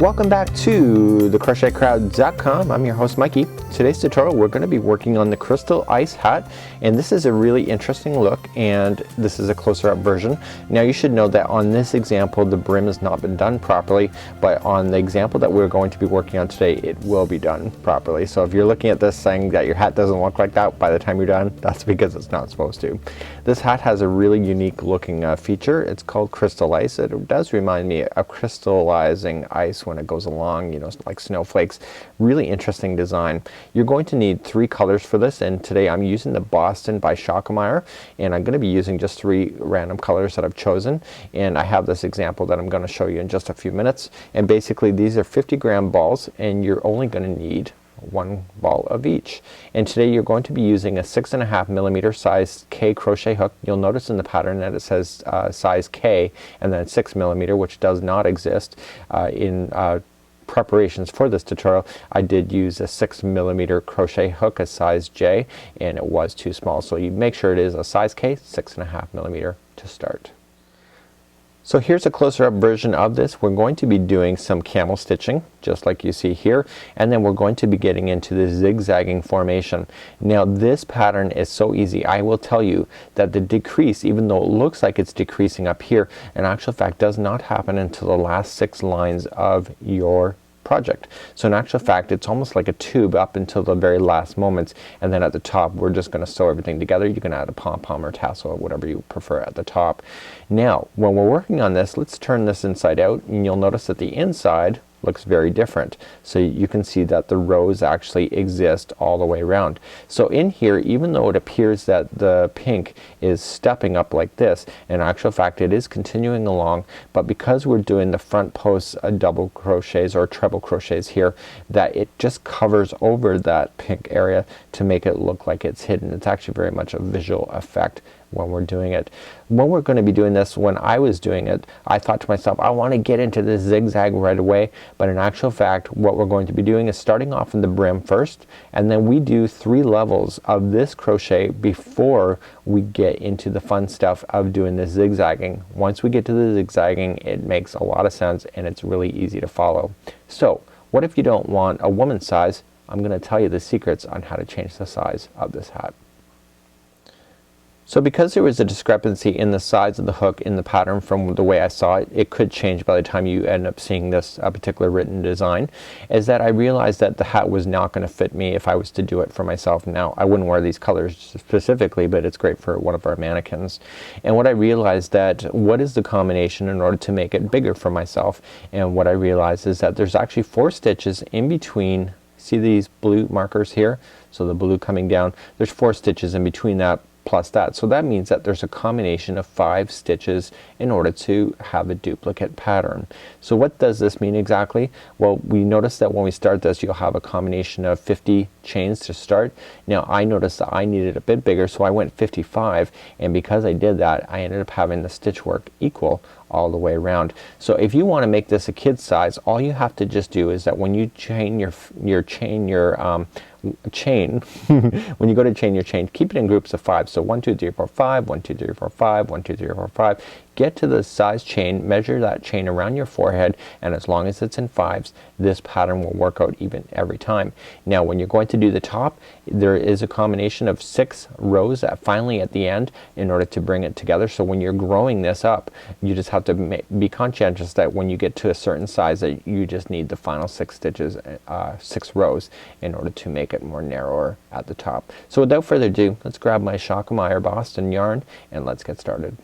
Welcome back to thecrochetcrowd.com. I'm your host Mikey. Today's tutorial we're going to be working on the crystal ice hat, and this is a really interesting look, and this is a closer up version. Now you should know that on this example the brim has not been done properly, but on the example that we're going to be working on today it will be done properly. So if you're looking at this saying that your hat doesn't look like that by the time you're done, that's because it's not supposed to. This hat has a really unique looking feature. It's called crystal ice. It does remind me of crystallizing ice when it goes along, you know, like snowflakes. Really interesting design. You're going to need 3 colors for this, and today I'm using the Boston by Schockmeyer, and I'm going to be using just 3 random colors that I've chosen, and I have this example that I'm going to show you in just a few minutes. And basically these are 50-gram balls, and you're only going to need 1 ball of each. And today you're going to be using a 6.5mm size K crochet hook. You'll notice in the pattern that it says size K and then 6mm, which does not exist in preparations for this tutorial. I did use a 6mm crochet hook, a size J, and it was too small, so you make sure it is a size K, 6.5mm to start. So here's a closer up version of this. We're going to be doing some camel stitching just like you see here, and then we're going to be getting into the zigzagging formation. Now this pattern is so easy. I will tell you that the decrease, even though it looks like it's decreasing up here, in actual fact does not happen until the last 6 lines of your project. So in actual fact it's almost like a tube up until the very last moments, and then at the top we're just gonna sew everything together. You can add a pom-pom or tassel or whatever you prefer at the top. Now when we're working on this, let's turn this inside out, and you'll notice that the inside looks very different. So you can see that the rows actually exist all the way around. So in here, even though it appears that the pink is stepping up like this, in actual fact it is continuing along, but because we're doing the front posts double crochets or treble crochets here, that it just covers over that pink area to make it look like it's hidden. It's actually very much a visual effect when we're doing it. When we're going to be doing this, when I was doing it, I thought to myself, I want to get into this zigzag right away, but in actual fact what we're going to be doing is starting off in the brim first, and then we do 3 levels of this crochet before we get into the fun stuff of doing the zigzagging. Once we get to the zigzagging it makes a lot of sense and it's really easy to follow. So what if you don't want a woman's size? I'm gonna tell you the secrets on how to change the size of this hat. So because there was a discrepancy in the size of the hook in the pattern from the way I saw it, it could change by the time you end up seeing this particular written design, is that I realized that the hat was not going to fit me if I was to do it for myself. Now I wouldn't wear these colors specifically, but it's great for one of our mannequins. And what I realized, that what is the combination in order to make it bigger for myself, and what I realized is that there's actually 4 stitches in between. See these blue markers here? So the blue coming down, there's 4 stitches in between that plus that. So that means that there's a combination of 5 stitches in order to have a duplicate pattern. So what does this mean exactly? Well, we notice that when we start this you'll have a combination of 50 chains to start. Now I noticed that I needed a bit bigger, so I went 55, and because I did that I ended up having the stitch work equal all the way around. So if you want to make this a kid's size, all you have to just do is that when you chain chain when you go to chain your chain, keep it in groups of 5. So 1 2 3 4 5, 1 2 3 4 5, 1 2 3 4 5. Get to the size chain, measure that chain around your forehead, and as long as it's in 5s this pattern will work out even every time. Now when you're going to do the top, there is a combination of 6 rows that finally at the end in order to bring it together. So when you're growing this up you just have to be conscientious that when you get to a certain size that you just need the final 6 stitches, 6 rows in order to make it more narrower at the top. So without further ado, let's grab my Schockmeyer Boston yarn and let's get started.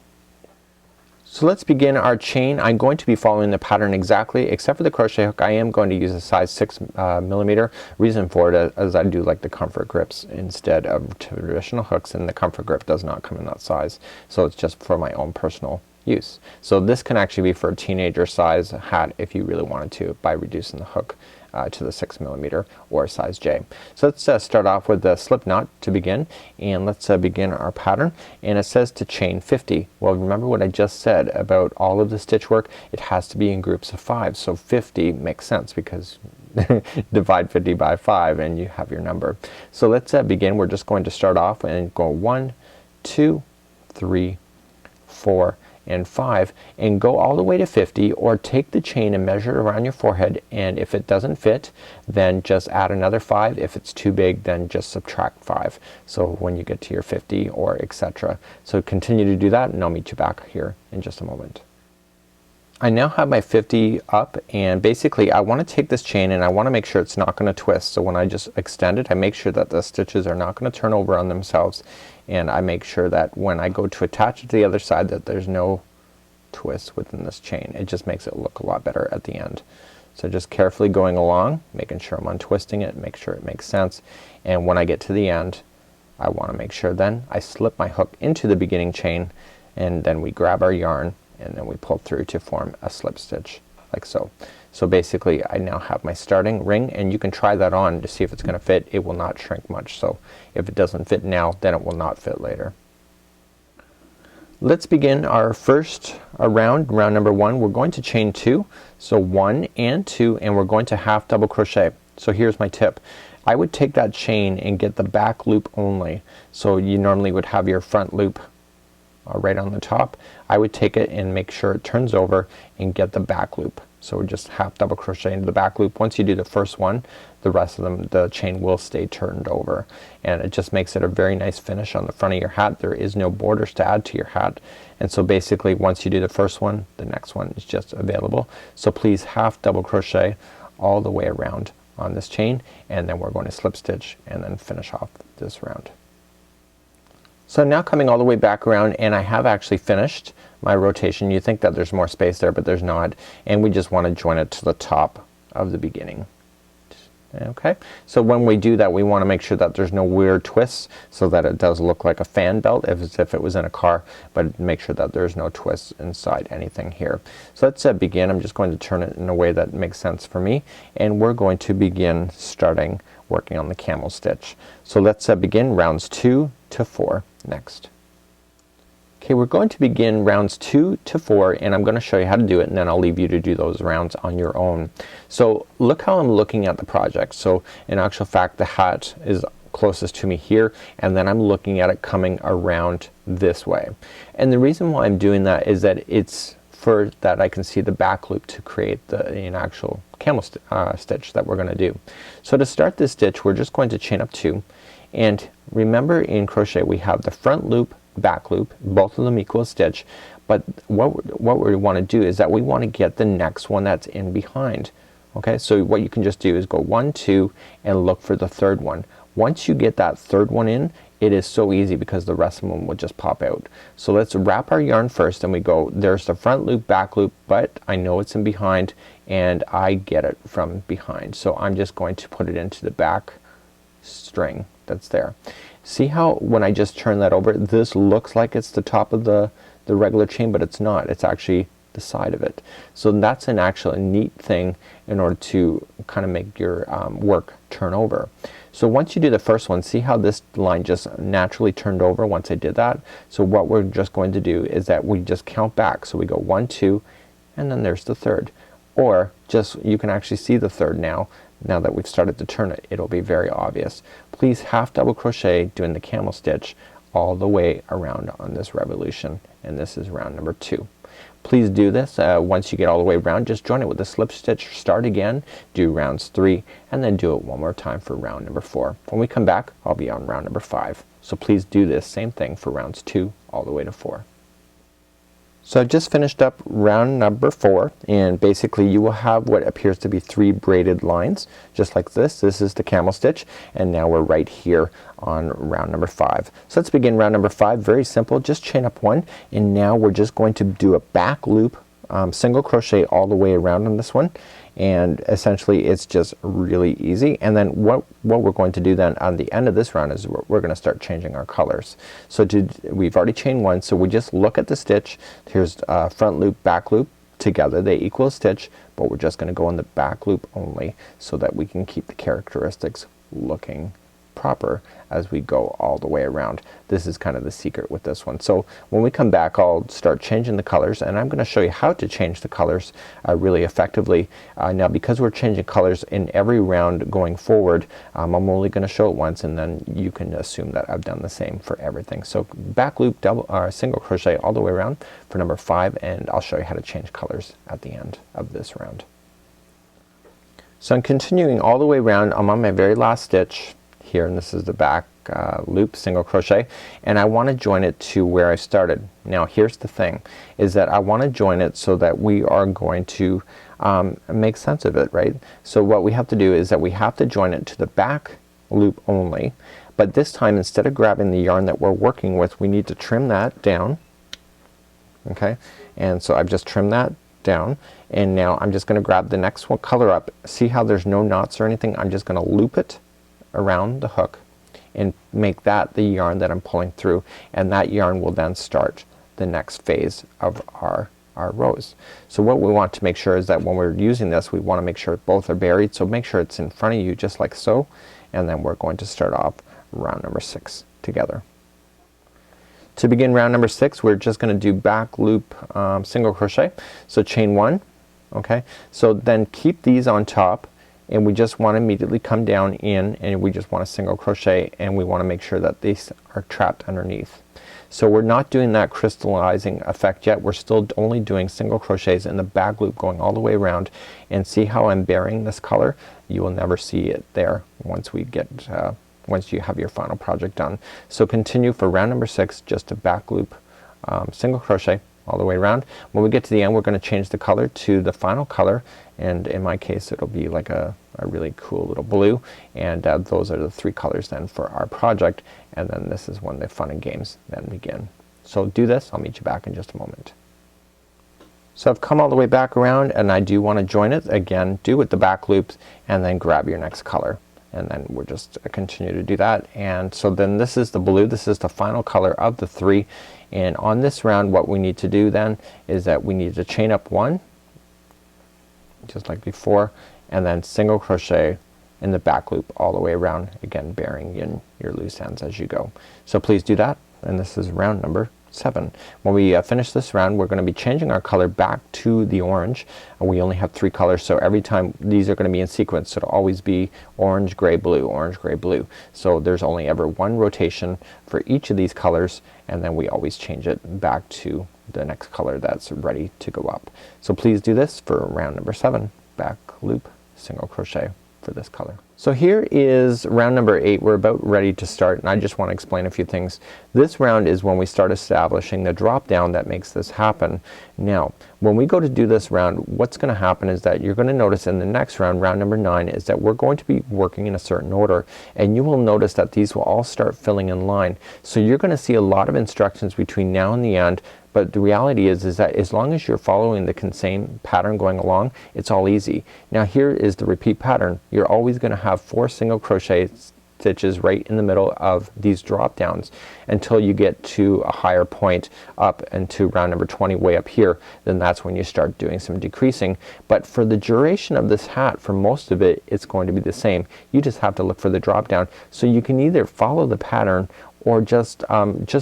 So let's begin our chain. I'm going to be following the pattern exactly, except for the crochet hook. I am going to use a size 6mm. Reason for it is I do like the comfort grips instead of traditional hooks, and the comfort grip does not come in that size, so it's just for my own personal use. So this can actually be for a teenager size hat if you really wanted to, by reducing the hook to the 6mm or size J. So let's start off with the slip knot to begin, and let's begin our pattern. And it says to chain 50. Well, remember what I just said about all of the stitch work, it has to be in groups of 5. So 50 makes sense because divide 50 by 5 and you have your number. So let's begin. We're just going to start off and go 1 2 3 4 and 5 and go all the way to 50, or take the chain and measure it around your forehead, and if it doesn't fit then just add another 5. If it's too big then just subtract 5. So when you get to your 50 or etc. So continue to do that and I'll meet you back here in just a moment. I now have my 50 up, and basically I want to take this chain and I want to make sure it's not going to twist. So when I just extend it I make sure that the stitches are not going to turn over on themselves, and I make sure that when I go to attach it to the other side that there's no twist within this chain. It just makes it look a lot better at the end. So just carefully going along, making sure I'm untwisting it, make sure it makes sense, and when I get to the end I want to make sure then I slip my hook into the beginning chain, and then we grab our yarn and then we pull through to form a slip stitch like so. So basically I now have my starting ring, and you can try that on to see if it's gonna fit. It will not shrink much, so if it doesn't fit now then it will not fit later. Let's begin our first round number 1. We're going to chain 2, so 1 and 2, and we're going to half double crochet. So here's my tip. I would take that chain and get the back loop only. So you normally would have your front loop right on the top. I would take it and make sure it turns over and get the back loop. So just half double crochet into the back loop. Once you do the first one the rest of them the chain will stay turned over, and it just makes it a very nice finish on the front of your hat. There is no borders to add to your hat, and so basically once you do the first one the next one is just available. So please half double crochet all the way around on this chain, and then we're going to slip stitch and then finish off this round. So now coming all the way back around, and I have actually finished my rotation. You think that there's more space there but there's not, and we just want to join it to the top of the beginning. Okay, so when we do that we want to make sure that there's no weird twists, so that it does look like a fan belt as if it was in a car, but make sure that there's no twists inside anything here. So let's begin. I'm just going to turn it in a way that makes sense for me, and we're going to begin starting working on the camel stitch. So let's begin rounds 2 to 4 next. Okay, we're going to begin rounds 2 to 4, and I'm gonna show you how to do it, and then I'll leave you to do those rounds on your own. So look how I'm looking at the project. So in actual fact the hat is closest to me here, and then I'm looking at it coming around this way. And the reason why I'm doing that is that it's for that I can see the back loop to create the actual camel stitch that we're gonna do. So to start this stitch we're just going to chain up 2, and remember in crochet we have the front loop, back loop, both of them equal a stitch, but what we want to do is that we want to get the next one that's in behind. Okay, so what you can just do is go 1, 2 and look for the third one. Once you get that third one in, it is so easy because the rest of them will just pop out. So let's wrap our yarn first, and we go, there's the front loop, back loop, but I know it's in behind and I get it from behind, so I'm just going to put it into the back string that's there. See how when I just turn that over this looks like it's the top of the regular chain, but it's not. It's actually the side of it. So that's an actually neat thing in order to kind of make your work turn over. So once you do the first one, see how this line just naturally turned over once I did that. So what we're just going to do is that we just count back. So we go 1, 2 and then there's the third, or just you can actually see the third now that we've started to turn it. It'll be very obvious. Please half double crochet doing the camel stitch all the way around on this revolution, and this is round number 2. Please do this once you get all the way around, just join it with a slip stitch, start again, do rounds 3 and then do it one more time for round number 4. When we come back I'll be on round number 5. So please do this same thing for rounds 2 all the way to 4. So I've just finished up round number 4, and basically you will have what appears to be 3 braided lines just like this. This is the camel stitch, and now we're right here on round number 5. So let's begin round number 5. Very simple, just chain up 1, and now we're just going to do a back loop single crochet all the way around on this one, and essentially it's just really easy. And then what we're going to do then on the end of this round is we're gonna start changing our colors. So we've already chained 1, so we just look at the stitch. Here's front loop, back loop together, they equal a stitch, but we're just gonna go in the back loop only so that we can keep the characteristics looking proper as we go all the way around. This is kind of the secret with this one. So when we come back, I'll start changing the colors, and I'm gonna show you how to change the colors really effectively. Now because we're changing colors in every round going forward, I'm only gonna show it once, and then you can assume that I've done the same for everything. So back loop, single crochet all the way around for number 5, and I'll show you how to change colors at the end of this round. So I'm continuing all the way around. I'm on my very last stitch here, and this is the back loop single crochet, and I want to join it to where I started. Now here's the thing, is that I want to join it so that we are going to make sense of it, right? So what we have to do is that we have to join it to the back loop only, but this time instead of grabbing the yarn that we're working with, we need to trim that down. Okay, and so I've just trimmed that down, and now I'm just gonna grab the next one color up. See how there's no knots or anything? I'm just gonna loop it around the hook and make that the yarn that I'm pulling through, and that yarn will then start the next phase of our rows. So what we want to make sure is that when we're using this, we want to make sure both are buried, so make sure it's in front of you just like so, and then we're going to start off round number 6 together. To begin round number 6, we're just gonna do back loop single crochet, so chain 1. Okay, so then keep these on top, and we just want to immediately come down in, and we just want to single crochet, and we want to make sure that these are trapped underneath. So we're not doing that crystallizing effect yet. We're still only doing single crochets in the back loop going all the way around, and see how I'm burying this color? You will never see it there once we get once you have your final project done. So continue for round number 6, just a back loop single crochet all the way around. When we get to the end, we're gonna change the color to the final color, and in my case it'll be like a really cool little blue, and those are the 3 colors then for our project, and then this is when the fun and games then begin. So do this, I'll meet you back in just a moment. So I've come all the way back around, and I do want to join it again. Do with the back loops, and then grab your next color, and then we're just continue to do that. And so then this is the blue, this is the final color of the 3, and on this round what we need to do then is that we need to chain up 1 just like before, and then single crochet in the back loop all the way around, again bearing in your loose ends as you go. So please do that, and this is round number 7. When we finish this round, we're gonna be changing our color back to the orange, and we only have 3 colors, so every time these are gonna be in sequence, so it'll always be orange, gray, blue, orange, gray, blue. So there's only ever 1 rotation for each of these colors, and then we always change it back to the next color that's ready to go up. So please do this for round number 7, back loop single crochet for this color. So here is round number 8. We're about ready to start, and I just want to explain a few things. This round is when we start establishing the drop down that makes this happen. Now when we go to do this round, what's gonna happen is that you're gonna notice in the next round, round number 9, is that we're going to be working in a certain order, and you will notice that these will all start filling in line. So you're gonna see a lot of instructions between now and the end, but the reality is that as long as you're following the same pattern going along, it's all easy. Now here is the repeat pattern. You're always gonna have 4 single crochet stitches right in the middle of these drop downs until you get to a higher point up into round number 20 way up here. Then that's when you start doing some decreasing. But for the duration of this hat, for most of it, it's going to be the same. You just have to look for the drop down. So you can either follow the pattern or just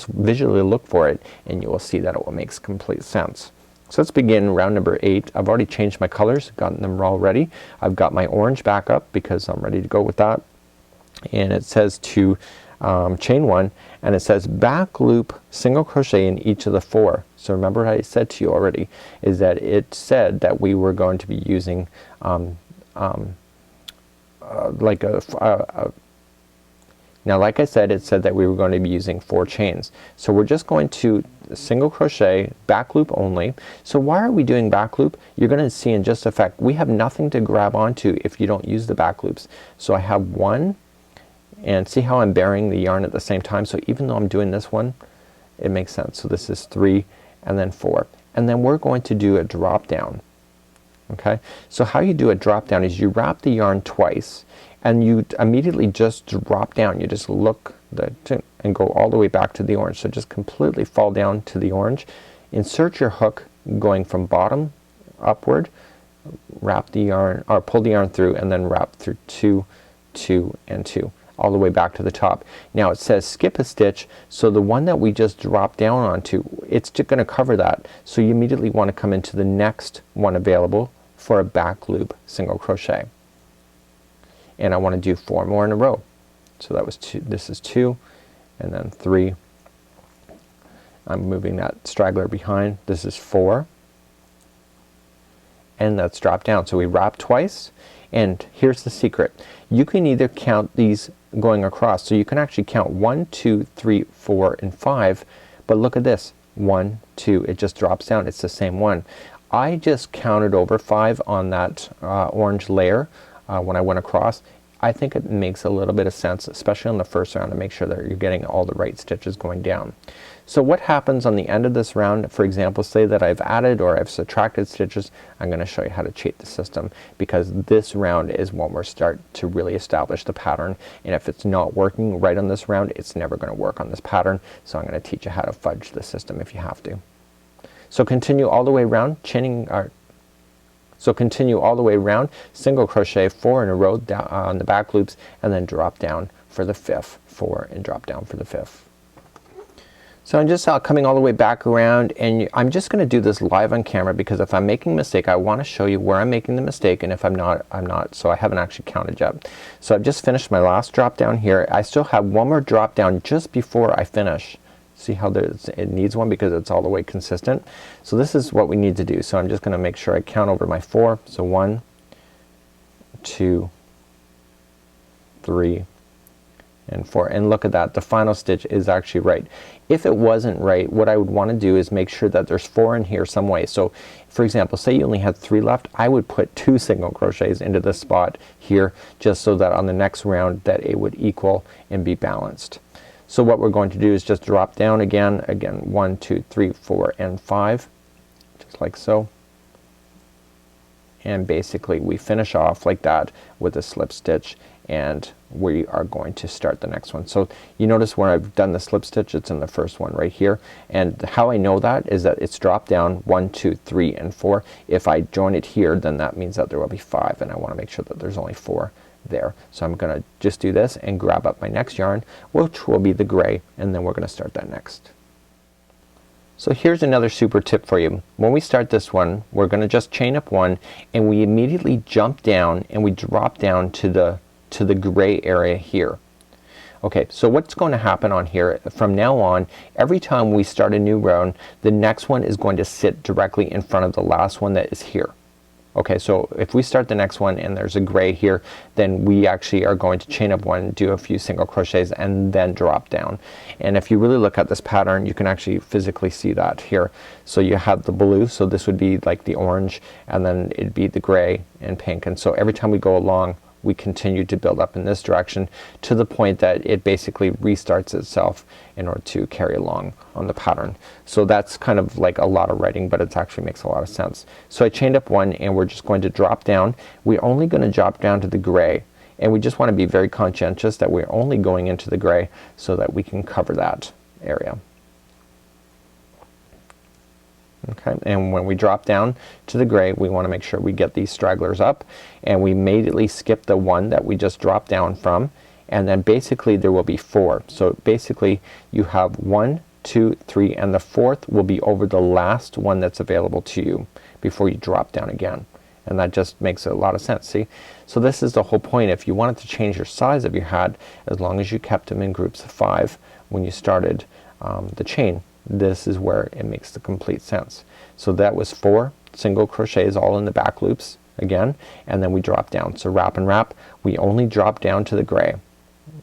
visually look for it, and you will see that it will make complete sense. So let's begin round number 8. I've already changed my colors, gotten them all ready. I've got my orange back up because I'm ready to go with that, and it says to chain 1, and it says back loop single crochet in each of the 4. So remember I said to you already is that it said that we were going to be using now like I said, it said that we were going to be using 4 chains. So we're just going to single crochet back loop only. So why are we doing back loop? You're gonna see in just a fact we have nothing to grab onto if you don't use the back loops. So I have 1, and see how I'm burying the yarn at the same time. So even though I'm doing this one, it makes sense. So this is 3 and then 4, and then we're going to do a drop down. Okay, so how you do a drop down is you wrap the yarn twice, and you immediately just drop down. You just look and go all the way back to the orange. So just completely fall down to the orange. Insert your hook going from bottom upward, wrap the yarn or pull the yarn through, and then wrap through 2, 2 and 2. all the way back to the top. Now it says skip a stitch, so the one that we just dropped down onto, it's just gonna cover that. So you immediately want to come into the next one available for a back loop single crochet. And I want to do 4 more in a row. So that was 2, this is 2, and then 3. I'm moving that straggler behind. This is 4. And let's drop down. So we wrap twice, and here's the secret. You can either count these going across, so you can actually count 1, 2, 3, 4, and 5, but look at this, 1, 2, it just drops down. It's the same one. I just counted over 5 on that orange layer when I went across. I think it makes a little bit of sense, especially on the first round, to make sure that you're getting all the right stitches going down. So what happens on the end of this round, for example, say that I've added or I've subtracted stitches, I'm gonna show you how to cheat the system, because this round is when we're start to really establish the pattern, and if it's not working right on this round, it's never gonna work on this pattern. So I'm gonna teach you how to fudge the system if you have to. So continue all the way around, chaining our So continue all the way around, single crochet 4 in a row down on the back loops, and then drop down for the 5th, 4 and drop down for the 5th. So I'm just coming all the way back around, and I'm just gonna do this live on camera, because if I'm making a mistake I wanna show you where I'm making the mistake, and if I'm not, I'm not. So I haven't actually counted yet. So I've just finished my last drop down here. I still have one more drop down just before I finish. See how it needs one because it's all the way consistent. So this is what we need to do. So I'm just gonna make sure I count over my 4. So 1, 2, 3, and 4. And look at that, the final stitch is actually right. If it wasn't right, what I would want to do is make sure that there's 4 in here some way. So for example, say you only had 3 left, I would put 2 single crochets into this spot here, just so that on the next round that it would equal and be balanced. So what we're going to do is just drop down again 1, 2, 3, 4, and 5, just like so. And basically we finish off like that with a slip stitch, and we are going to start the next one. So you notice where I've done the slip stitch, it's in the first one right here, and how I know that is that it's dropped down 1, 2, 3, and 4. If I join it here, then that means that there will be 5, and I want to make sure that there's only 4 there. So I'm gonna just do this and grab up my next yarn, which will be the gray, and then we're gonna start that next. So here's another super tip for you. When we start this one, we're gonna just chain up 1, and we immediately jump down and we drop down to the gray area here. Okay, so what's going to happen on here from now on, every time we start a new round, the next one is going to sit directly in front of the last one that is here. Okay, so if we start the next one and there's a gray here, then we actually are going to chain up 1, do a few single crochets, and then drop down. And if you really look at this pattern, you can actually physically see that here. So you have the blue, so this would be like the orange, and then it'd be the gray and pink. And so every time we go along, we continue to build up in this direction to the point that it basically restarts itself in order to carry along on the pattern. So that's kind of like a lot of writing, but it actually makes a lot of sense. So I chained up 1, and we're just going to drop down. We're only gonna drop down to the gray, and we just want to be very conscientious that we're only going into the gray so that we can cover that area. Okay, and when we drop down to the gray, we want to make sure we get these stragglers up, and we immediately skip the one that we just dropped down from, and then basically there will be 4. So basically you have 1, 2, 3, and the 4th will be over the last one that's available to you before you drop down again. And that just makes a lot of sense. See? So this is the whole point. If you wanted to change your size of your hat, as long as you kept them in groups of 5 when you started the chain, this is where it makes the complete sense. So that was 4 single crochets all in the back loops again, and then we drop down. So wrap and wrap, we only drop down to the gray.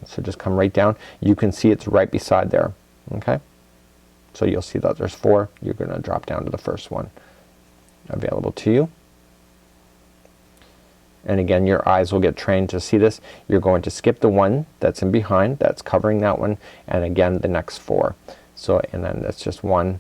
So just come right down. You can see it's right beside there. Okay, so you'll see that there's 4. You're gonna drop down to the first one available to you. And again, your eyes will get trained to see this. You're going to skip the one that's in behind, that's covering that one, and again the next 4. So, and then that's just 1,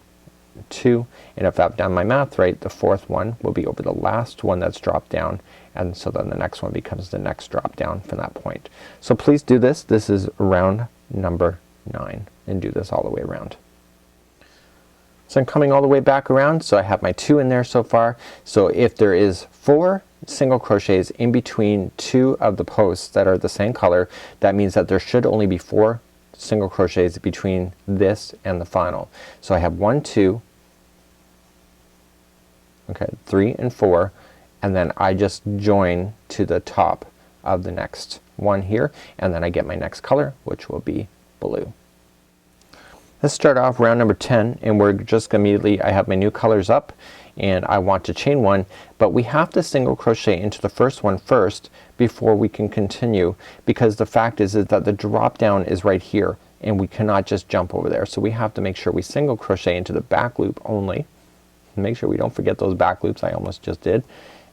2, and if I've done my math right, the 4th one will be over the last one that's dropped down, and so then the next one becomes the next drop down from that point. So please do this. This is round number 9, and do this all the way around. So I'm coming all the way back around, so I have my 2 in there so far. So if there is 4 single crochets in between two of the posts that are the same color, that means that there should only be 4 single crochets between this and the final. So I have 1, 2, okay, 3 and 4, and then I just join to the top of the next one here, and then I get my next color, which will be blue. Let's start off round number 10, and we're just immediately, I have my new colors up and I want to chain 1, but we have to single crochet into the first one first before we can continue, because the fact is that the drop down is right here and we cannot just jump over there. So we have to make sure we single crochet into the back loop only. Make sure we don't forget those back loops. I almost just did.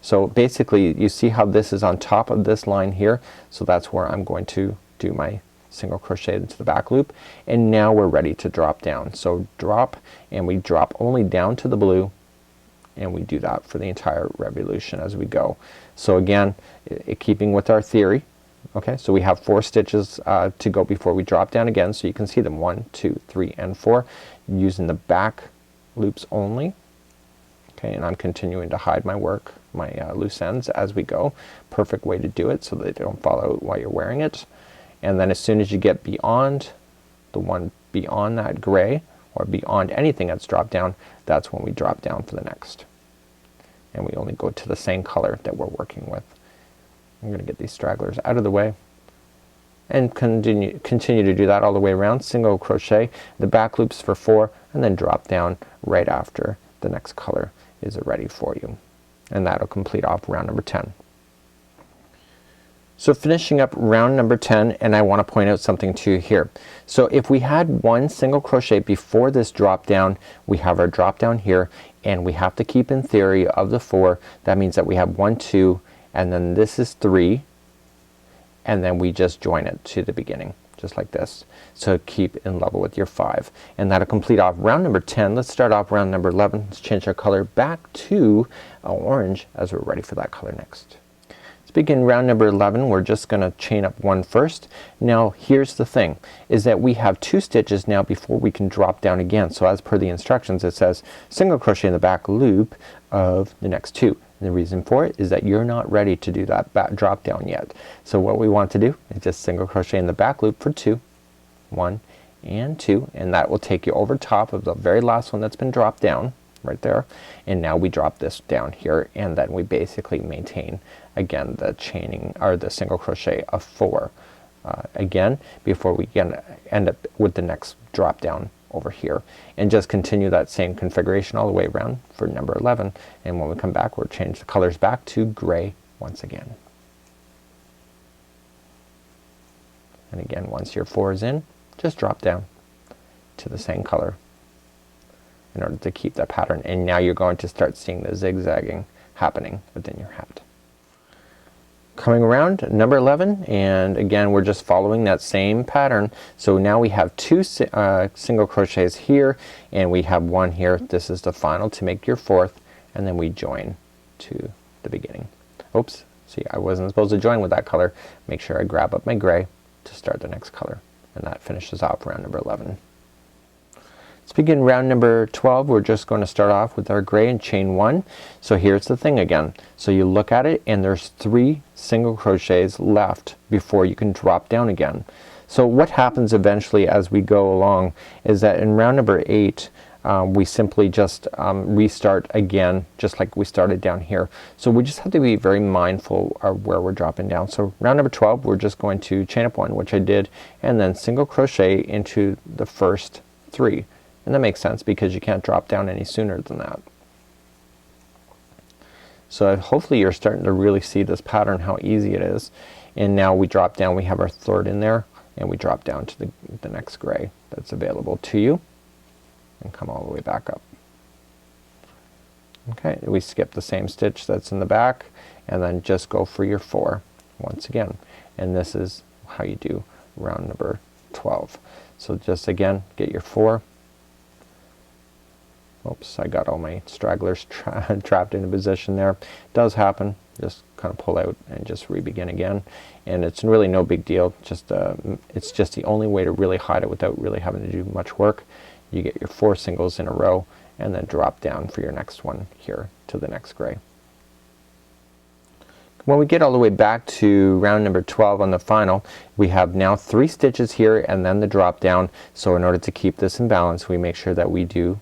So basically you see how this is on top of this line here, so that's where I'm going to do my single crochet into the back loop, and now we're ready to drop down. So drop, and we drop only down to the blue, and we do that for the entire revolution as we go. So again, keeping with our theory, okay, so we have 4 stitches to go before we drop down again, so you can see them 1, 2, 3 and 4 using the back loops only. Okay, and I'm continuing to hide my work, my loose ends as we go. Perfect way to do it so they don't fall out while you're wearing it. And then as soon as you get beyond the one beyond that gray, or beyond anything that's dropped down, that's when we drop down for the next. And we only go to the same color that we're working with. I'm gonna get these stragglers out of the way and continue to do that all the way around. Single crochet the back loops for 4, and then drop down right after the next color is ready for you, and that'll complete off round number 10. So finishing up round number 10, and I want to point out something to you here. So if we had 1 single crochet before this drop down, we have our drop down here, and we have to keep in theory of the 4. That means that we have 1, 2, and then this is 3, and then we just join it to the beginning just like this. So keep in level with your 5, and that'll complete off round number 10. Let's start off round number 11. Let's change our color back to orange as we're ready for that color next. Let's begin round number 11. We're just gonna chain up 1 first. Now here's the thing, is that we have 2 stitches now before we can drop down again. So as per the instructions, it says single crochet in the back loop of the next 2. And the reason for it is that you're not ready to do that back drop down yet. So what we want to do is just single crochet in the back loop for 2, 1 and 2, and that will take you over top of the very last one that's been dropped down right there. And now we drop this down here, and then we basically maintain again the chaining or the single crochet of 4 again before we end up with the next drop down over here, and just continue that same configuration all the way around for number 11. And when we come back, we'll change the colors back to gray once again. And again, once your 4 is in, just drop down to the same color in order to keep that pattern. And now you're going to start seeing the zigzagging happening within your hat. Coming around number 11, and again we're just following that same pattern. So now we have 2 single crochets here, and we have 1 here. This is the final to make your 4th, and then we join to the beginning. Oops, see, I wasn't supposed to join with that color. Make sure I grab up my gray to start the next color, and that finishes off round number 11. Let's begin round number 12. We're just going to start off with our gray and chain 1. So here's the thing again. So you look at it, and there's 3 single crochets left before you can drop down again. So what happens eventually as we go along is that in round number 8 we simply just restart again just like we started down here. So we just have to be very mindful of where we're dropping down. So round number 12, we're just going to chain up 1, which I did, and then single crochet into the first 3. And that makes sense because you can't drop down any sooner than that. So hopefully you're starting to really see this pattern, how easy it is. And now we drop down, we have our 3rd in there, and we drop down to the next gray that's available to you, and come all the way back up. Okay, we skip the same stitch that's in the back, and then just go for your 4 once again. And this is how you do round number 12. So just again, get your 4. Oops, I got all my stragglers trapped in a position there. It does happen. Just kind of pull out and just re-begin again, and it's really no big deal. Just it's just the only way to really hide it without really having to do much work. You get your 4 singles in a row, and then drop down for your next one here to the next gray. When we get all the way back to round number 12 on the final, we have now 3 stitches here and then the drop down. So in order to keep this in balance, we make sure that we do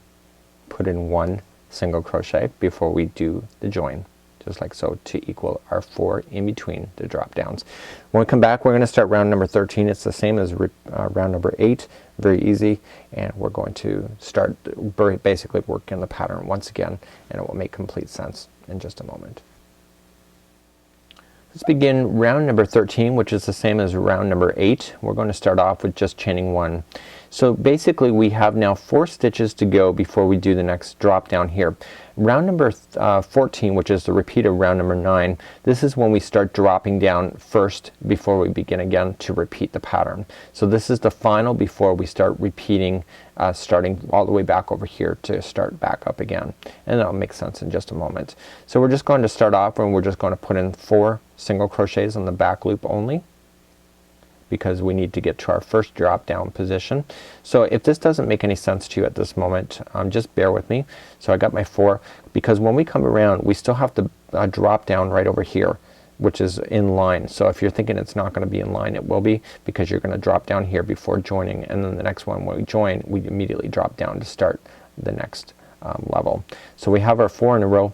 put in 1 single crochet before we do the join, just like so, to equal our 4 in between the drop downs. When we come back, we're gonna start round number 13. It's the same as round number 8, very easy, and we're going to start basically working the pattern once again, and it will make complete sense in just a moment. Let's begin round number 13, which is the same as round number 8. We're going to start off with just chaining 1. So basically we have now 4 stitches to go before we do the next drop down here. Round number 14, which is the repeat of round number 9, this is when we start dropping down first before we begin again to repeat the pattern. So this is the final before we start repeating, starting all the way back over here to start back up again, and that'll make sense in just a moment. So we're just going to start off and we're just going to put in 4 single crochets on the back loop only, because we need to get to our first drop down position. So if this doesn't make any sense to you at this moment, just bear with me. So I got my 4, because when we come around we still have to drop down right over here, which is in line. So if you're thinking it's not gonna be in line, it will be, because you're gonna drop down here before joining, and then the next one when we join we immediately drop down to start the next level. So we have our 4 in a row.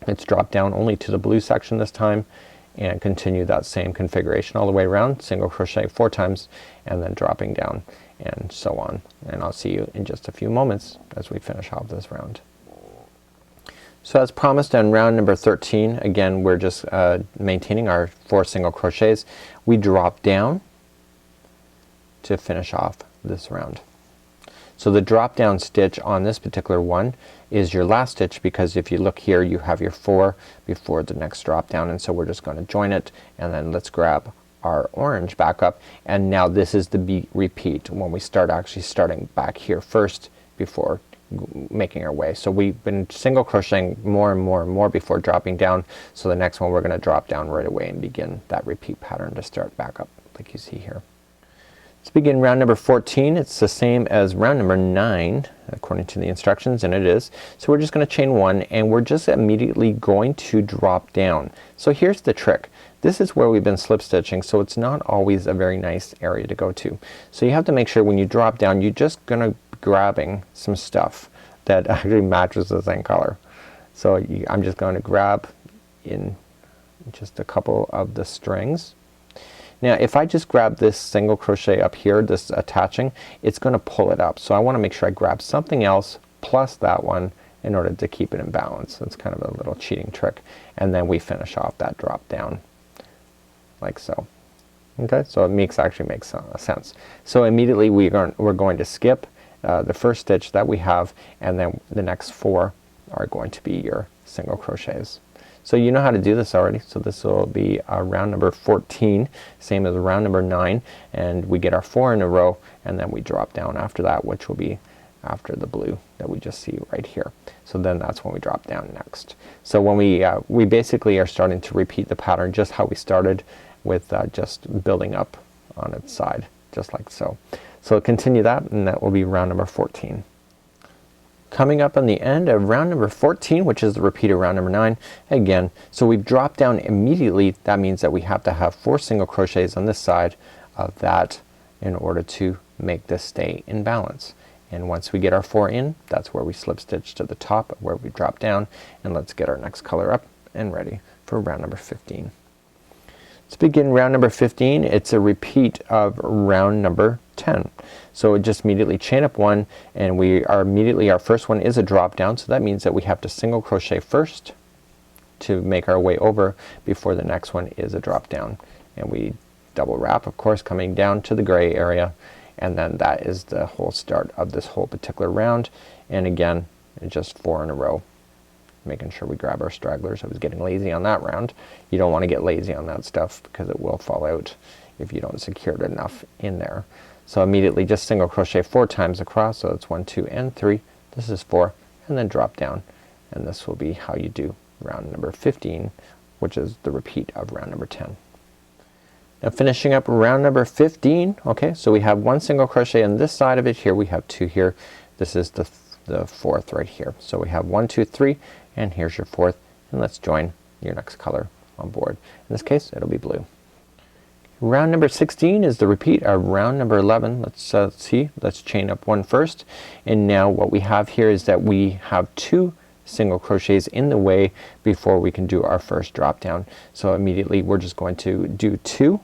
It's dropped down only to the blue section this time, and continue that same configuration all the way around, single crochet 4 times and then dropping down, and so on. And I'll see you in just a few moments as we finish off this round. So as promised on round number 13, again we're just maintaining our 4 single crochets. We drop down to finish off this round. So the drop down stitch on this particular one is your last stitch, because if you look here you have your 4 before the next drop down, and so we're just going to join it, and then let's grab our orange back up, and now this is the repeat when we start actually starting back here first before making our way. So we've been single crocheting more and more and more before dropping down, so the next one we're gonna drop down right away and begin that repeat pattern to start back up like you see here. Let's begin round number 14. It's the same as round number 9 according to the instructions, and it is. So we're just gonna chain 1 and we're just immediately going to drop down. So here's the trick. This is where we've been slip stitching, so it's not always a very nice area to go to. So you have to make sure when you drop down you're just gonna be grabbing some stuff that actually matches the same color. So I'm just going to grab in just a couple of the strings. Now if I just grab this single crochet up here, this attaching, it's gonna pull it up. So I wanna make sure I grab something else plus that one in order to keep it in balance. It's kind of a little cheating trick, and then we finish off that drop down like so. Okay, so it actually makes sense. So immediately we're going to skip the first stitch that we have, and then the next 4 are going to be your single crochets. So you know how to do this already. So this will be round number 14, same as round number 9, and we get our 4 in a row, and then we drop down after that, which will be after the blue that we just see right here. So then that's when we drop down next. So when we basically are starting to repeat the pattern just how we started, with just building up on its side, just like so. So continue that, and that will be round number 14. Coming up on the end of round number 14, which is the repeat of round number 9 again. So we've dropped down immediately. That means that we have to have 4 single crochets on this side of that in order to make this stay in balance. And once we get our 4 in, that's where we slip stitch to the top where we drop down, and let's get our next color up and ready for round number 15. Let's begin round number 15. It's a repeat of round number 10. So just immediately chain up 1, and we are immediately, our first one is a drop down, so that means that we have to single crochet first to make our way over before the next one is a drop down, and we double wrap, of course, coming down to the gray area, and then that is the whole start of this whole particular round. And again, just 4 in a row, making sure we grab our stragglers. I was getting lazy on that round. You don't want to get lazy on that stuff because it will fall out if you don't secure it enough in there. So immediately just single crochet 4 times across, so it's 1, 2, and 3. This is 4, and then drop down, and this will be how you do round number 15, which is the repeat of round number 10. Now finishing up round number 15, okay, so we have 1 single crochet on this side of it. Here we have 2 here. This is the 4th right here. So we have 1, 2, 3, and here's your 4th, and let's join your next color on board. In this case it'll be blue. Round number 16 is the repeat of round number 11. Let's chain up one first, and now what we have here is that we have 2 single crochets in the way before we can do our first drop down. So immediately we're just going to do 2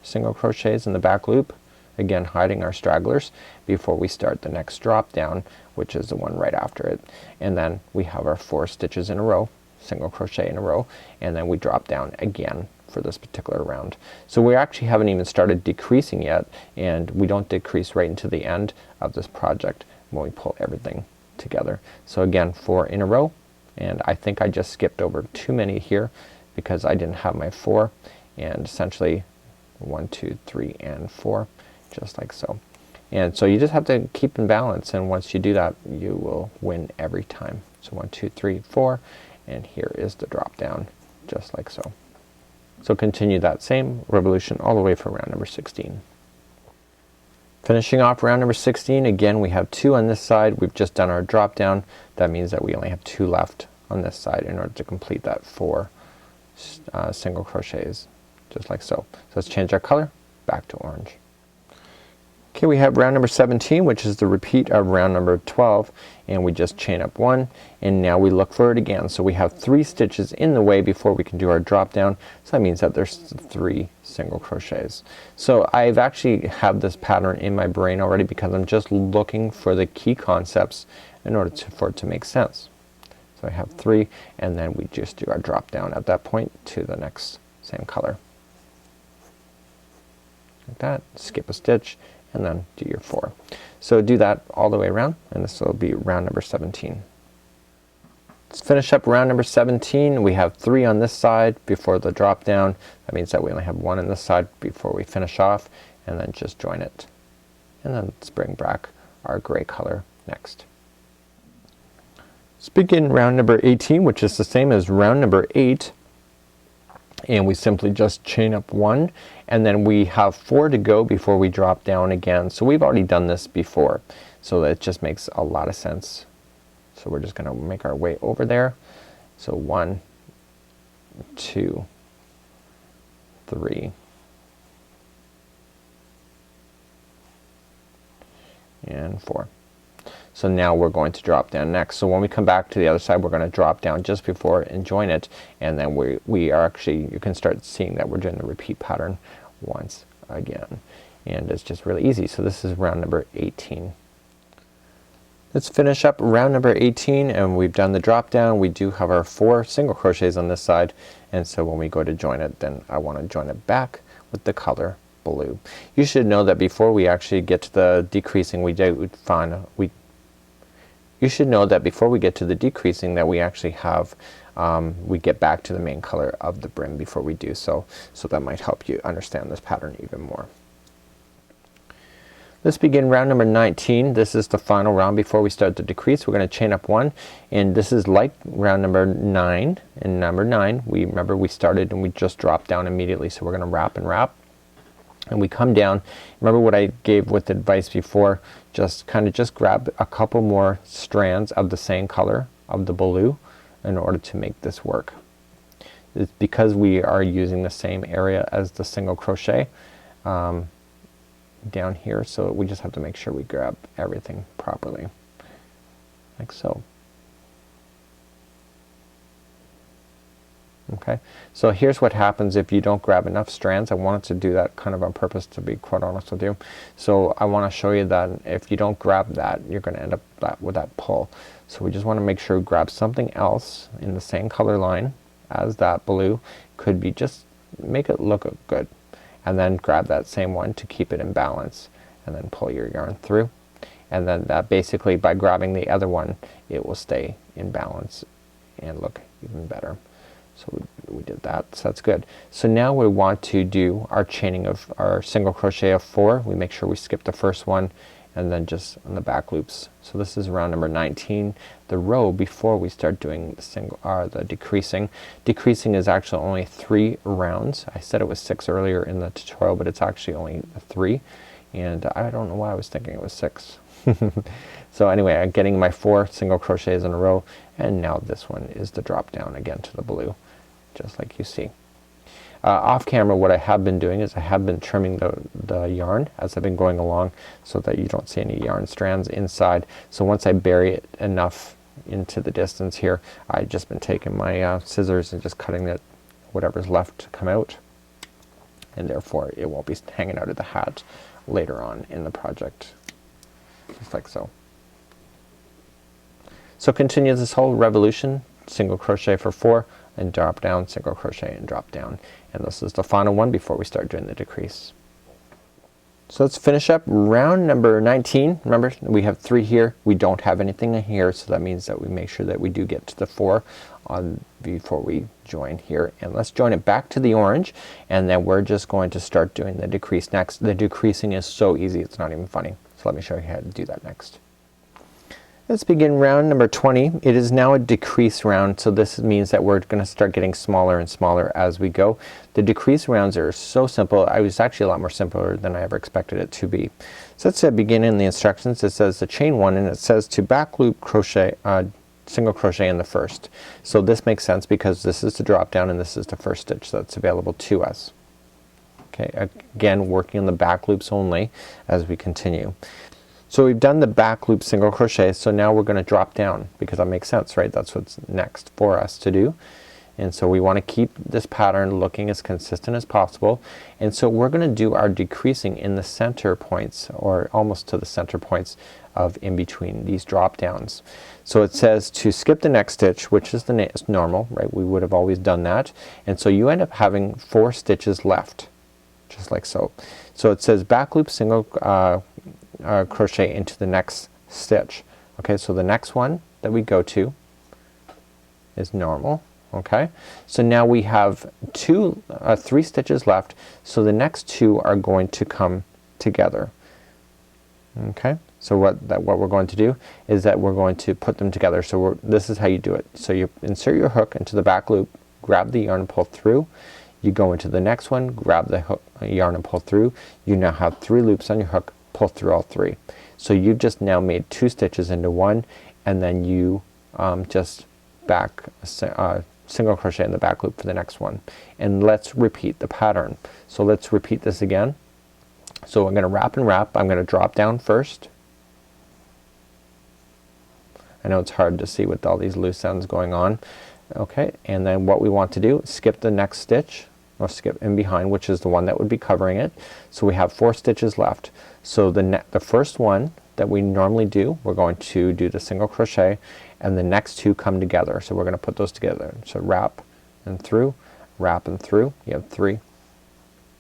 single crochets in the back loop, again hiding our stragglers, before we start the next drop down, which is the one right after it. And then we have our 4 stitches in a row, single crochet in a row, and then we drop down again for this particular round. So we actually haven't even started decreasing yet, and we don't decrease right into the end of this project when we pull everything together. So again, 4 in a row, and I think I just skipped over too many here because I didn't have my 4, and essentially 1, 2, 3 and 4, just like so. And so you just have to keep in balance, and once you do that you will win every time. So 1, 2, 3, 4, and here is the drop down, just like so. So continue that same revolution all the way for round number 16. Finishing off round number 16, again we have 2 on this side. We've just done our drop down. That means that we only have 2 left on this side in order to complete that 4 single crochets, just like so. So let's change our color back to orange. Okay, we have round number 17, which is the repeat of round number 12, and we just chain up 1, and now we look for it again. So we have 3 stitches in the way before we can do our drop down, so that means that there's 3 single crochets. So I've actually have this pattern in my brain already because I'm just looking for the key concepts in order for it to make sense. So I have 3, and then we just do our drop down at that point to the next same color, like that. Skip a stitch and then do your 4. So do that all the way around, and this will be round number 17. Let's finish up round number 17. We have 3 on this side before the drop down. That means that we only have 1 on this side before we finish off, and then just join it. And then let's bring back our gray color next. Let's begin round number 18, which is the same as round number 8. And we simply just chain up 1, and then we have 4 to go before we drop down again. So we've already done this before, so it just makes a lot of sense. So we're just gonna make our way over there. So 1, 2, 3 and 4. So now we're going to drop down next. So when we come back to the other side, we're going to drop down just before and join it, and then we are actually, you can start seeing that we're doing the repeat pattern once again, and it's just really easy. So this is round number 18. Let's finish up round number 18, and we've done the drop down. We do have our 4 single crochets on this side, and so when we go to join it, then I want to join it back with the color blue. You should know that before we actually get to the decreasing, you should know that before we get to the decreasing that we actually have we get back to the main color of the brim before we do so. So that might help you understand this pattern even more. Let's begin round number 19. This is the final round before we start the decrease. We're going to chain up 1, and this is like round number 9. In number 9 we remember we started and we just dropped down immediately, so we're going to wrap and wrap, and we come down. Remember what I gave with advice before, just grab a couple more strands of the same color of the blue in order to make this work. It's because we are using the same area as the single crochet down here, so we just have to make sure we grab everything properly, like so. Okay, so here's what happens if you don't grab enough strands. I wanted to do that kind of on purpose, to be quite honest with you. So I want to show you that if you don't grab that, you're going to end up with that pull. So we just want to make sure we grab something else in the same color line as that blue. Could be just make it look good, and then grab that same one to keep it in balance, and then pull your yarn through, and then that basically by grabbing the other one it will stay in balance and look even better. So we did that, so that's good. So now we want to do our chaining of our single crochet of 4. We make sure we skip the first one, and then just on the back loops. So this is round number 19, the row before we start doing the decreasing. Decreasing is actually only 3 rounds. I said it was 6 earlier in the tutorial, but it's actually only 3, and I don't know why I was thinking it was 6. So anyway, I'm getting my 4 single crochets in a row, and now this one is the drop down again to the blue, just like you see. Off camera, what I have been doing is I have been trimming the yarn as I've been going along so that you don't see any yarn strands inside. So once I bury it enough into the distance here, I've just been taking my scissors and just cutting it, whatever's left to come out, and therefore it won't be hanging out of the hat later on in the project, just like so. So continue this whole revolution, single crochet for 4 and drop down, single crochet and drop down, and this is the final one before we start doing the decrease. So let's finish up round number 19. Remember, we have 3 here, we don't have anything in here, so that means that we make sure that we do get to the 4 on before we join here. And let's join it back to the orange, and then we're just going to start doing the decrease next. The decreasing is so easy, it's not even funny. So let me show you how to do that next. Let's begin round number 20. It is now a decrease round, so this means that we're gonna start getting smaller and smaller as we go. The decrease rounds are so simple. I was actually a lot more simpler than I ever expected it to be. So let's begin in the instructions. It says to chain 1, and it says to back loop crochet, single crochet in the first. So this makes sense because this is the drop down and this is the first stitch that's available to us. Okay, again working on the back loops only as we continue. So we've done the back loop single crochet, so now we're gonna drop down because that makes sense, right? That's what's next for us to do. And so we want to keep this pattern looking as consistent as possible, and so we're gonna do our decreasing in the center points, or almost to the center points of in between these drop downs. So it says to skip the next stitch, which is the normal, right? We would have always done that, and so you end up having 4 stitches left, just like so. So it says back loop single crochet into the next stitch. Okay, so the next one that we go to is normal. Okay, so now we have 3 stitches left, so the next 2 are going to come together. Okay, so what we're going to do is that we're going to put them together. So this is how you do it. So you insert your hook into the back loop, grab the yarn and pull through, you go into the next one, grab the hook, yarn and pull through. You now have 3 loops on your hook, pull through all 3. So you've just now made 2 stitches into 1, and then you just back single crochet in the back loop for the next one. And let's repeat the pattern. So let's repeat this again. So I'm gonna wrap and wrap. I'm gonna drop down first. I know it's hard to see with all these loose ends going on. Okay, and then what we want to do is skip the next stitch, or skip in behind, which is the one that would be covering it. So we have 4 stitches left. So the first one that we normally do, we're going to do the single crochet, and the next 2 come together. So we're gonna put those together. So wrap and through, wrap and through. You have 3.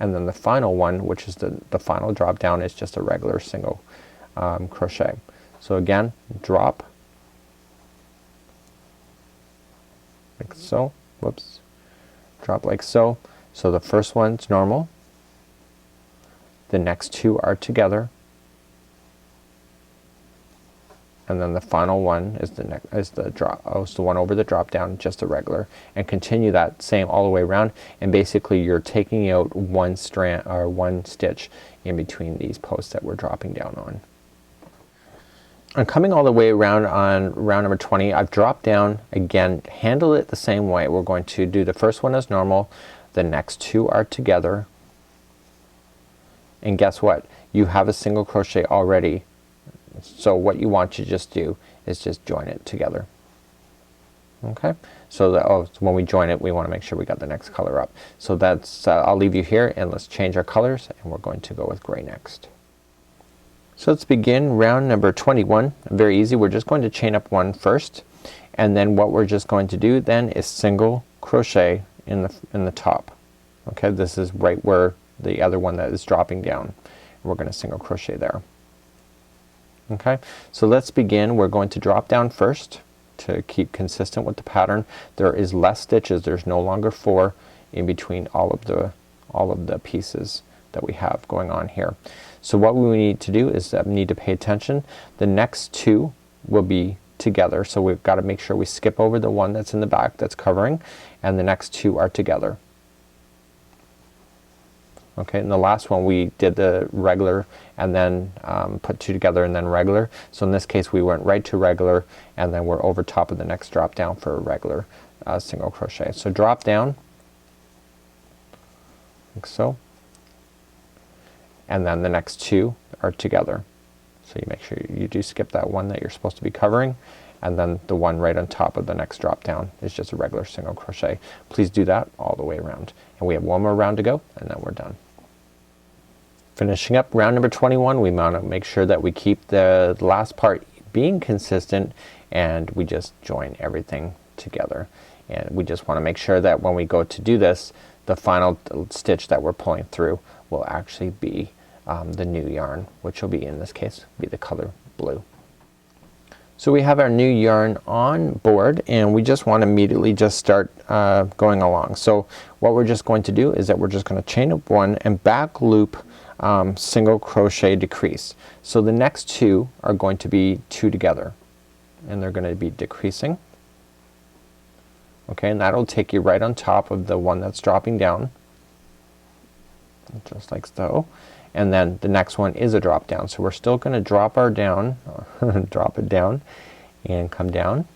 And then the final one, which is the final drop down, is just a regular single crochet. So again, drop like so. Whoops. Drop like so. So the first one's normal. The next 2 are together. And then the final one is the one over the drop down, just a regular, and continue that same all the way around, and basically you're taking out 1 strand or 1 stitch in between these posts that we're dropping down on. I'm coming all the way around on round number 20. I've dropped down again, handle it the same way. We're going to do the first one as normal, the next 2 are together, and guess what? You have a single crochet already. So what you want to just do is just join it together. Okay, so so when we join it, we want to make sure we got the next color up. So that's I'll leave you here, and let's change our colors, and we're going to go with gray next. So let's begin round number 21. Very easy. We're just going to chain up 1 first, and then what we're just going to do then is single crochet in the top. Okay, this is right where the other one that is dropping down. We're going to single crochet there. Okay, so let's begin. We're going to drop down first to keep consistent with the pattern. There is less stitches. There's no longer 4 in between all of the pieces that we have going on here. So what we need to do is need to pay attention. The next 2 will be together, so we've got to make sure we skip over the one that's in the back that's covering, and the next 2 are together. Okay, and the last one we did the regular and then put 2 together and then regular. So in this case we went right to regular, and then we're over top of the next drop down for a regular single crochet. So drop down like so, and then the next two are together. So you make sure you do skip that one that you're supposed to be covering, and then the one right on top of the next drop down is just a regular single crochet. Please do that all the way around, and we have one more round to go and then we're done. Finishing up round number 21, we want to make sure that we keep the last part being consistent, and we just join everything together. And we just want to make sure that when we go to do this, the final stitch that we're pulling through will actually be the new yarn, which will be, in this case, be the color blue. So we have our new yarn on board, and we just want to immediately just start going along. So what we're just going to do is that we're just going to chain up one and back loop single crochet decrease. So the next two are going to be two together, and they're going to be decreasing. Okay, and that'll take you right on top of the one that's dropping down, just like so. And then the next one is a drop down, so we're still going to drop our down drop it down and come down,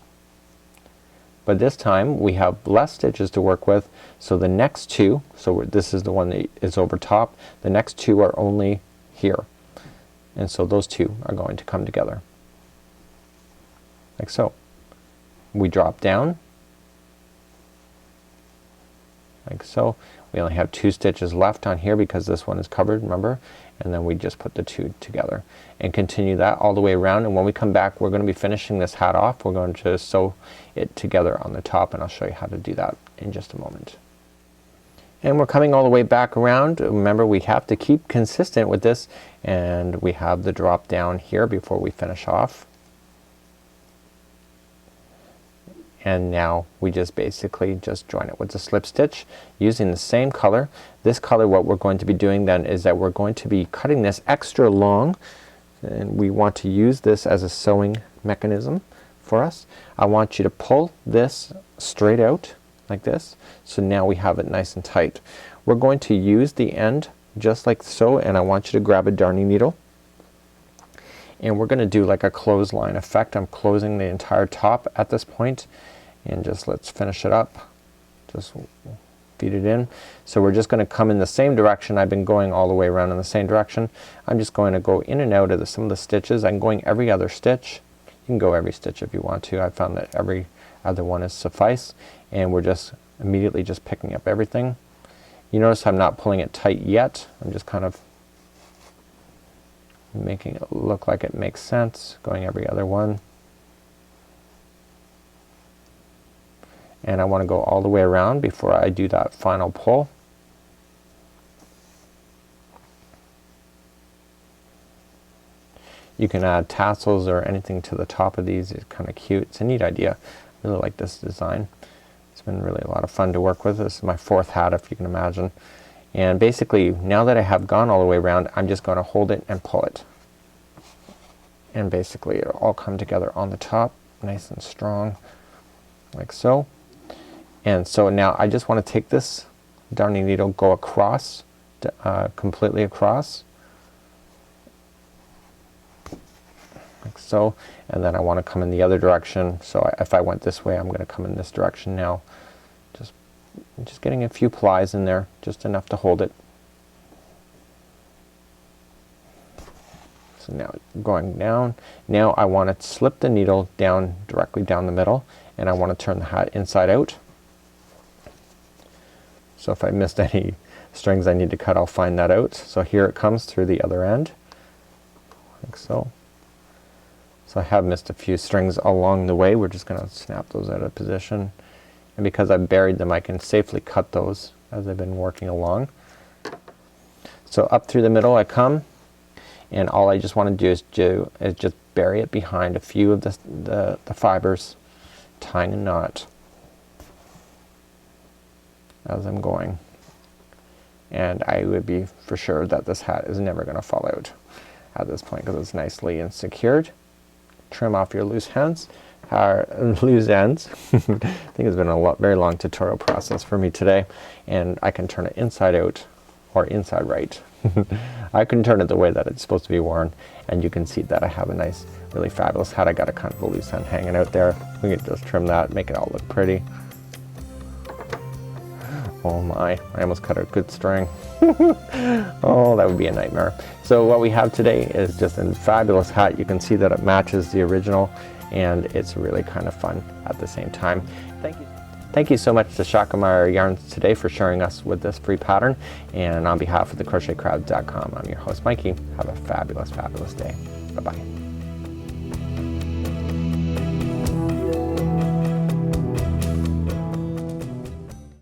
but this time we have less stitches to work with. So the next two, so this is the one that is over top, the next two are only here, and so those two are going to come together like so. We drop down like so. We only have two stitches left on here because this one is covered, remember, and then we just put the two together and continue that all the way around. And when we come back, we're going to be finishing this hat off. We're going to sew it together on the top, and I'll show you how to do that in just a moment. And we're coming all the way back around. Remember, we have to keep consistent with this, and we have the drop down here before we finish off. And now we just basically just join it with the slip stitch using the same color. This color, what we're going to be doing then is that we're going to be cutting this extra long, and we want to use this as a sewing mechanism for us. I want you to pull this straight out like this, so now we have it nice and tight. We're going to use the end just like so, and I want you to grab a darning needle, and we're gonna do like a clothesline effect. I'm closing the entire top at this point, and just let's finish it up. Just feed it in. So we're just gonna come in the same direction. I've been going all the way around in the same direction. I'm just going to go in and out of some of the stitches. I'm going every other stitch. You can go every stitch if you want to. I found that every other one is suffice, and we're just immediately just picking up everything. You notice I'm not pulling it tight yet. I'm just kind of making it look like it makes sense, going every other one. And I want to go all the way around before I do that final pull. You can add tassels or anything to the top of these. It's kind of cute. It's a neat idea. I really like this design. It's been really a lot of fun to work with. This is my fourth hat, if you can imagine. And basically, now that I have gone all the way around, I'm just going to hold it and pull it. And basically it'll all come together on the top, nice and strong, like so. And so now I just want to take this darning needle, go across, completely across, like so, and then I want to come in the other direction. So if I went this way, I'm going to come in this direction now. Just getting a few plies in there, just enough to hold it. So now going down, now I want to slip the needle down directly down the middle, and I want to turn the hat inside out. So if I missed any strings I need to cut, I'll find that out. So here it comes through the other end, like so. So I have missed a few strings along the way. We're just gonna snap those out of position, and because I've buried them, I can safely cut those as I've been working along. So up through the middle I come, and all I just want to do is just bury it behind a few of the fibers, tying a knot as I'm going. And I would be for sure that this hat is never going to fall out at this point because it's nicely and secured. Trim off your loose ends. Loose ends. I think it's been a very long tutorial process for me today, and I can turn it inside out or inside right. I can turn it the way that it's supposed to be worn, and you can see that I have a nice, really fabulous hat. I got a kind of a loose end hanging out there. We can just trim that, make it all look pretty. Oh my, I almost cut a good string. Oh, that would be a nightmare. So what we have today is just a fabulous hat. You can see that it matches the original, and it's really kind of fun at the same time. Thank you. Thank you so much to Shakameyer Yarns today for sharing us with this free pattern. And on behalf of the closed-captioned.com, I'm your host Mikey. Have a fabulous, fabulous day. Bye-bye.